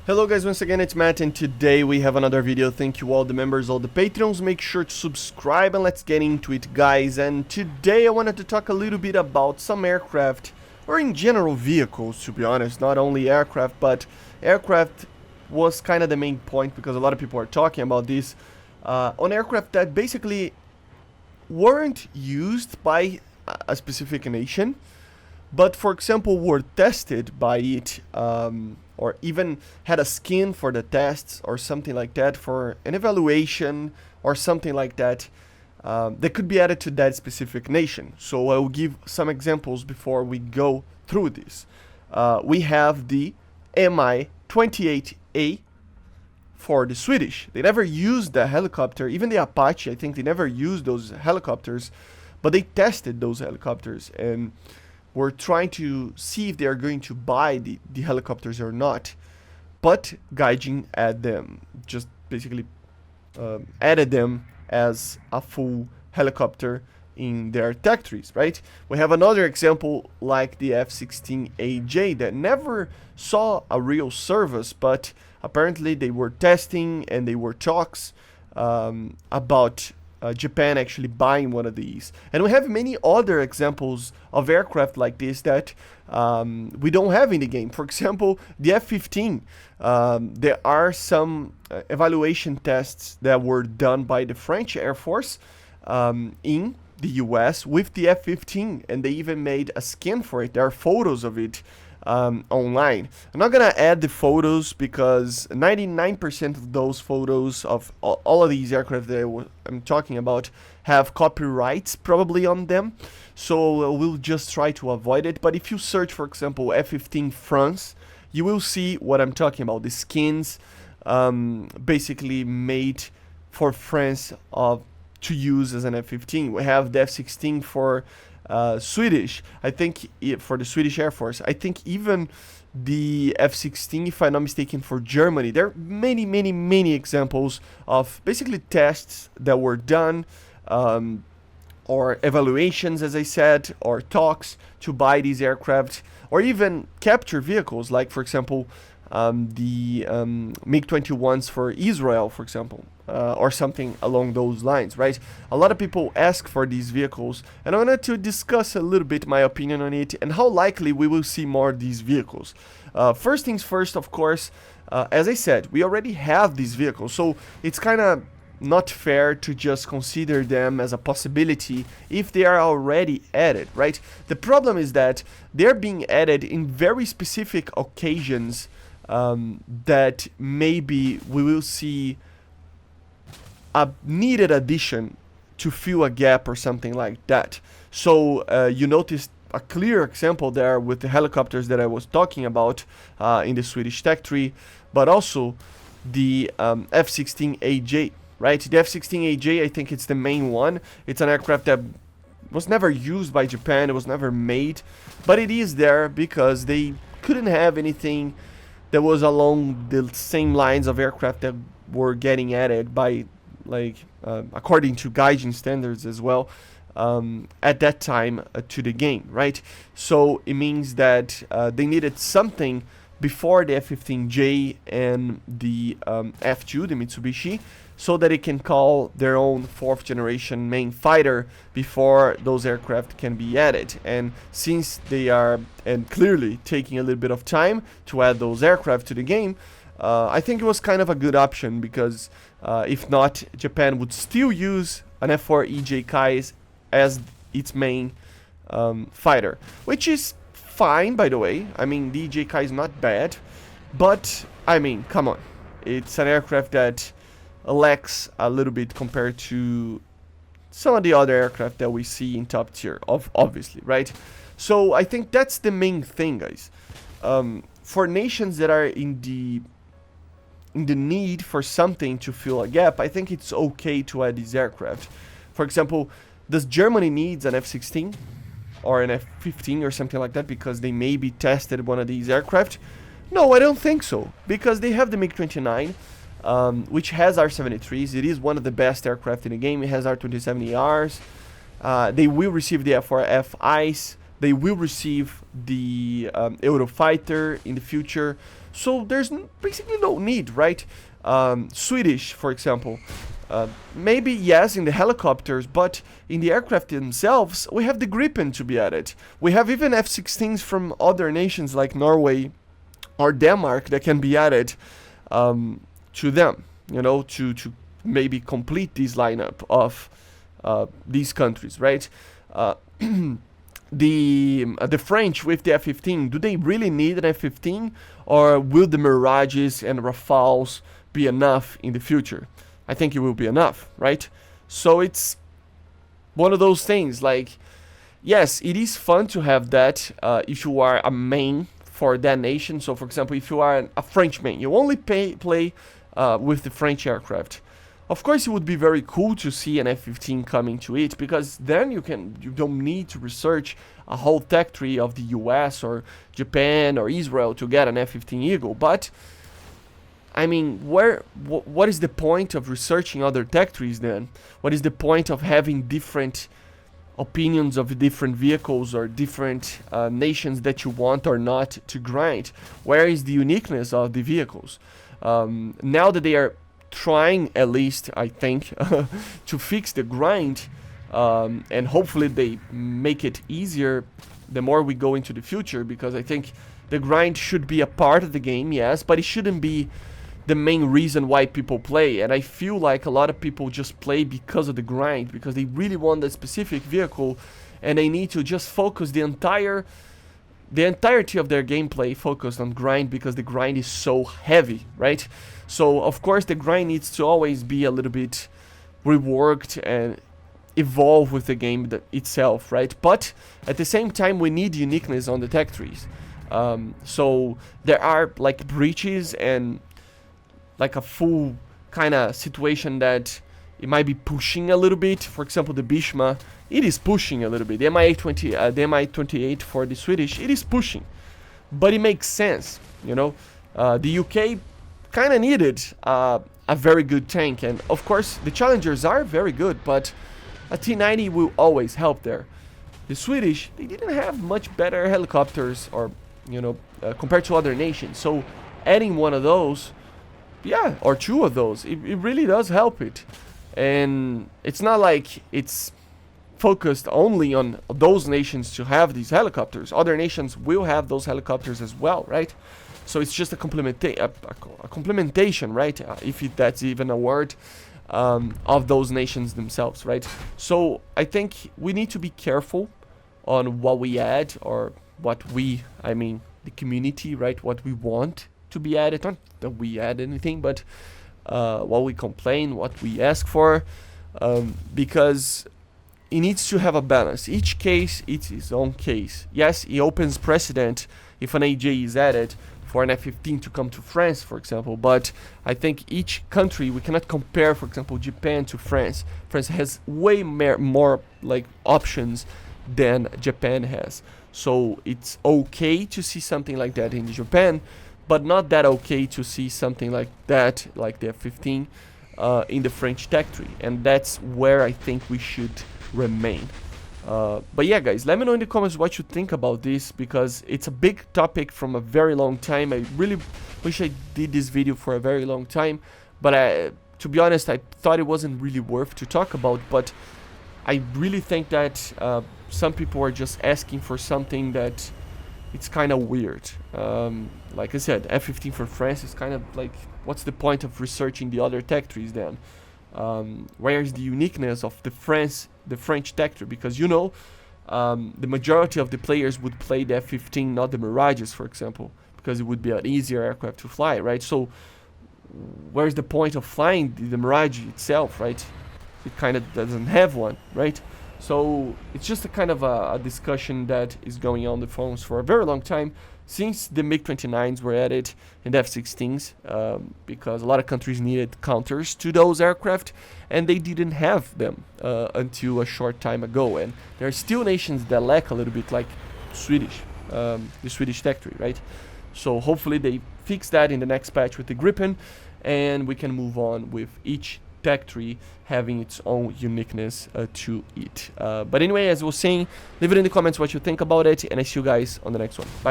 Hello guys, once again it's Matt, and today we have another video. Thank you all the members, all the Patreons. Make sure to subscribe and let's get into it, guys. And today I wanted to talk a little bit about some aircraft, or in general vehicles, to be honest. Not only aircraft, but aircraft was kind of the main point because a lot of people are talking about this. On aircraft that basically weren't used by a specific nation, but for example were tested by it, or even had a skin for the tests or something like that for an evaluation or something like that, that could be added to that specific nation. So I will give some examples before we go through this. We have the Mi-28A for the Swedish. They never used the helicopter, even the Apache, I think they never used those helicopters, but they tested those helicopters and we're trying to see if they are going to buy the helicopters or not. But Gaijin added them, just basically added them as a full helicopter in their tech trees, right? We have another example like the F-16AJ that never saw a real service, but apparently they were testing and they were talks about Japan actually buying one of these. And we have many other examples of aircraft like this that we don't have in the game. For example, the F-15. There are some evaluation tests that were done by the French Air Force in the US with the F-15, and they even made a skin for it. There are photos of it online. I'm not gonna add the photos because 99% of those photos of all of these aircraft that I'm talking about have copyrights probably on them, so we'll just try to avoid it. But if you search, for example, F-15 France, you will see what I'm talking about. The skins basically made for France to use as an F-15. We have the F-16 for Swedish, I think, for the Swedish Air Force. I think even the F-16, if I'm not mistaken, for Germany. There are many examples of basically tests that were done, or evaluations, as I said, or talks to buy these aircraft, or even capture vehicles, like for example the MiG-21s for Israel, for example, or something along those lines, right? A lot of people ask for these vehicles, and I wanted to discuss a little bit my opinion on it and how likely we will see more of these vehicles. First things first, of course, as I said, we already have these vehicles, so it's kind of not fair to just consider them as a possibility if they are already added, right? The problem is that they're being added in very specific occasions, that maybe we will see a needed addition to fill a gap or something like that. So you noticed a clear example there with the helicopters that I was talking about in the Swedish tech tree, but also the F-16AJ, right? The F-16AJ, I think it's the main one. It's an aircraft that was never used by Japan, it was never made, but it is there because they couldn't have anything that was along the same lines of aircraft that were getting added by, like, according to Gaijin standards as well, at that time to the game, right? So it means that they needed something before the F-15J and the F-2, the Mitsubishi, so that it can call their own 4th generation main fighter before those aircraft can be added. And since they are clearly taking a little bit of time to add those aircraft to the game, I think it was kind of a good option because if not, Japan would still use an F-4 EJ Kais as its main fighter, which is fine, by the way. I mean, the EJ Kai is not bad, but I mean, come on, it's an aircraft that lacks a little bit compared to some of the other aircraft that we see in top tier, obviously, right? So I think that's the main thing, guys. For nations that are in the need for something to fill a gap, I think it's okay to add these aircraft. For example, does Germany needs an F-16 or an F-15 or something like that because they maybe tested one of these aircraft? No, I don't think so, because they have the MiG-29, which has R-73s. It is one of the best aircraft in the game. It has R-27ERs. They will receive the F-4F ICE. They will receive the Eurofighter in the future. So there's basically no need, right? Swedish, for example, maybe yes in the helicopters, but in the aircraft themselves, we have the Gripen to be added. We have even F-16s from other nations like Norway or Denmark that can be added to them, you know, to maybe complete this lineup of these countries, right? The French with the F-15, do they really need an F-15, or will the Mirages and Rafales be enough in the future? I think it will be enough, right? So it's one of those things, like, yes, it is fun to have that if you are a main for that nation. So for example, if you are a French main, you only play with the French aircraft. Of course, it would be very cool to see an F-15 coming to it, because then you don't need to research a whole tech tree of the US or Japan or Israel to get an F-15 Eagle. But I mean, what is the point of researching other tech trees then? What is the point of having different opinions of different vehicles or different nations that you want or not to grind? Where is the uniqueness of the vehicles? Now that they are trying, at least I think, to fix the grind, and hopefully they make it easier the more we go into the future, because I think the grind should be a part of the game, yes, but it shouldn't be the main reason why people play. And I feel like a lot of people just play because of the grind, because they really want a specific vehicle, and they need to just focus the entirety of their gameplay focused on grind, because the grind is so heavy, right? So of course the grind needs to always be a little bit reworked and evolve with the game itself, right? But at the same time, we need uniqueness on the tech trees. So there are like breaches and like a full kind of situation that it might be pushing a little bit. For example, the Bishma, it is pushing a little bit. The Mi-28 for the Swedish, it is pushing, but it makes sense, you know. The UK kind of needed a very good tank, and of course the Challengers are very good, but a T-90 will always help there. The Swedish, they didn't have much better helicopters, or you know, compared to other nations. So adding one of those, yeah, or two of those, it really does help it. And it's not like it's focused only on those nations to have these helicopters. Other nations will have those helicopters as well, right? So it's just a complementation, right? If that's even a word, of those nations themselves, right? So I think we need to be careful on what we add, or what we, I mean, the community, right? What we want to be added. Not that we add anything, but what we complain, what we ask for, because it needs to have a balance. Each case, it's its own case. Yes, it opens precedent if an AJ is added for an F-15 to come to France, for example, but I think each country, we cannot compare, for example, Japan to France. France has way more like options than Japan has. So it's okay to see something like that in Japan, but not that okay to see something like that, like the F-15, in the French tech tree. And that's where I think we should remain. But yeah, guys, let me know in the comments what you think about this, because it's a big topic from a very long time. I really wish I did this video for a very long time, but to be honest, I thought it wasn't really worth to talk about. But I really think that some people are just asking for something that it's kind of weird. Like I said, F-15 for France is kind of like, what's the point of researching the other tech trees then? Where is the uniqueness of the French tech tree? Because, you know, the majority of the players would play the F-15, not the Mirages, for example, because it would be an easier aircraft to fly, right? So where's the point of flying the Mirage itself, right? It kind of doesn't have one, right? So it's just a kind of a discussion that is going on the forums for a very long time, since the MiG-29s were added and F-16s, because a lot of countries needed counters to those aircraft, and they didn't have them until a short time ago. And there are still nations that lack a little bit, like Swedish, the Swedish tech tree, right? So hopefully they fix that in the next patch with the Gripen, and we can move on with each tech tree having its own uniqueness to it. But anyway, as I was saying, leave it in the comments what you think about it, and I see you guys on the next one. Bye.